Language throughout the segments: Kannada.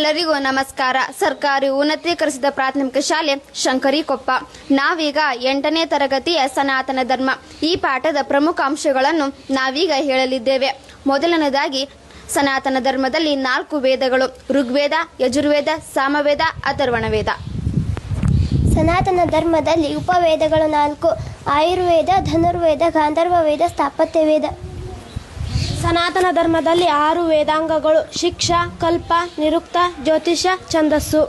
ಎಲ್ಲರಿಗೂ ನಮಸ್ಕಾರ. ಸರ್ಕಾರಿ ಉನ್ನತೀಕರಿಸಿದ ಪ್ರಾಥಮಿಕ ಶಾಲೆ ಶಂಕರಿಕೊಪ್ಪ. ನಾವೀಗ 8ನೇ ತರಗತಿಯ ಸನಾತನ ಧರ್ಮ ಈ ಪಾಠದ ಪ್ರಮುಖ ಅಂಶಗಳನ್ನು ನಾವೀಗ ಹೇಳಲಿದ್ದೇವೆ. ಮೊದಲನೇದಾಗಿ ಸನಾತನ ಧರ್ಮದಲ್ಲಿ 4 ವೇದಗಳು: ಋಗ್ವೇದ, ಯಜುರ್ವೇದ, ಸಾಮವೇದ, ಅಥರ್ವಣ ವೇದ. ಸನಾತನ ಧರ್ಮದಲ್ಲಿ ಉಪವೇದಗಳು 4: ಆಯುರ್ವೇದ, ಧನುರ್ವೇದ, ಗಾಂಧರ್ವ ವೇದ, ಸ್ಥಾಪತ್ಯ ವೇದ. ಸನಾತನ ಧರ್ಮದಲ್ಲಿ 6 ವೇದಾಂಗಗಳು: ಶಿಕ್ಷಾ, ಕಲ್ಪ, ನಿರುಕ್ತ, ಜ್ಯೋತಿಷ, ಛಂದಸ್ಸು.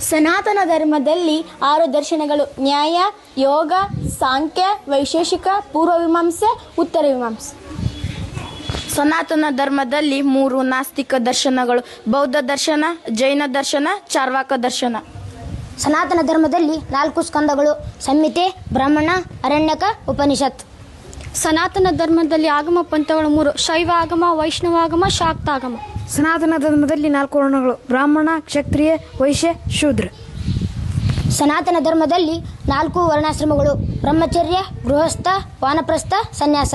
ಸನಾತನ ಧರ್ಮದಲ್ಲಿ 6 ದರ್ಶನಗಳು: ನ್ಯಾಯ, ಯೋಗ, ಸಾಂಖ್ಯ, ವೈಶೇಷಿಕ, ಪೂರ್ವಮೀಮಾಂಸೆ, ಉತ್ತರ ಮೀಮಾಂಸೆ. ಸನಾತನ ಧರ್ಮದಲ್ಲಿ 3 ನಾಸ್ತಿಕ ದರ್ಶನಗಳು: ಬೌದ್ಧ ದರ್ಶನ, ಜೈನ ದರ್ಶನ, ಚಾರ್ವಾಕ ದರ್ಶನ. ಸನಾತನ ಧರ್ಮದಲ್ಲಿ 4 ಸ್ಕಂದಗಳು: ಸಂಹಿತೆ, ಬ್ರಾಹ್ಮಣ, ಅರಣ್ಯಕ, ಉಪನಿಷತ್. ಸನಾತನ ಧರ್ಮದಲ್ಲಿ ಆಗಮ ಪಂಥಗಳು 3: ಶೈವ ಆಗಮ, ವೈಷ್ಣವಾಗಮ, ಶಾಕ್ತಾಗಮ. ಸನಾತನ ಧರ್ಮದಲ್ಲಿ 4 ವರ್ಣಗಳು: ಬ್ರಾಹ್ಮಣ, ಕ್ಷತ್ರಿಯ, ವೈಶ್ಯ, ಶೂದ್ರ. ಸನಾತನ ಧರ್ಮದಲ್ಲಿ 4 ವರ್ಣಾಶ್ರಮಗಳು: ಬ್ರಹ್ಮಚರ್ಯ, ಗೃಹಸ್ಥ, ವಾನಪ್ರಸ್ಥ, ಸನ್ಯಾಸ.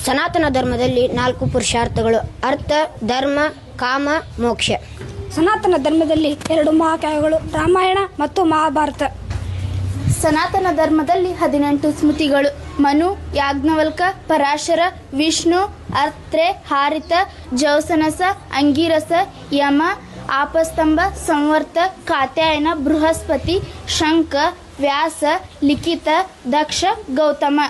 ಸನಾತನ ಧರ್ಮದಲ್ಲಿ 4 ಪುರುಷಾರ್ಥಗಳು: ಅರ್ಥ, ಧರ್ಮ, ಕಾಮ, ಮೋಕ್ಷ. ಸನಾತನ ಧರ್ಮದಲ್ಲಿ 2 ಮಹಾಕಾವ್ಯಗಳು: ರಾಮಾಯಣ ಮತ್ತು ಮಹಾಭಾರತ. ಸನಾತನ ಧರ್ಮದಲ್ಲಿ 18 ಸ್ಮೃತಿಗಳು: ಮನು, ಯಾಜ್ಞವಲ್ಕ, ಪರಾಶರ, ವಿಷ್ಣು, ಅತ್ರೆ, ಹಾರಿತ, ಜೌಸನಸ, ಅಂಗಿರಸ, ಯಮ, ಆಪಸ್ತಂಭ, ಸಂವರ್ತ, ಕಾತ್ಯಾಯನ, ಬೃಹಸ್ಪತಿ, ಶಂಕ, ವ್ಯಾಸ, ಲಿಖಿತ, ದಕ್ಷ, ಗೌತಮ.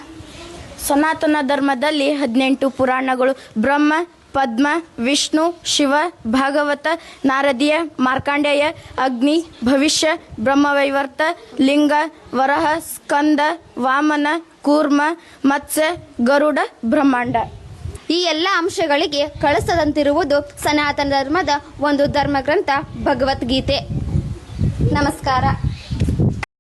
ಸನಾತನ ಧರ್ಮದಲ್ಲಿ 18 ಪುರಾಣಗಳು: ಬ್ರಹ್ಮ, ಪದ್ಮ, ವಿಷ್ಣು, ಶಿವ, ಭಾಗವತ, ನಾರದೀಯ, ಮಾರ್ಕಾಂಡೇಯ, ಅಗ್ನಿ, ಭವಿಷ್ಯ, ಬ್ರಹ್ಮವೈವರ್ತ, ಲಿಂಗ, ವರಹ, ಸ್ಕಂದ, ವಾಮನ, ಕೂರ್ಮ, ಮತ್ಸ್ಯ, ಗರುಡ, ಬ್ರಹ್ಮಾಂಡ. ಈ ಎಲ್ಲ ಅಂಶಗಳಿಗೆ ಕಳಿಸದಂತಿರುವುದು ಸನಾತನ ಧರ್ಮದ ಒಂದು ಧರ್ಮಗ್ರಂಥ ಭಗವದ್ಗೀತೆ. ನಮಸ್ಕಾರ.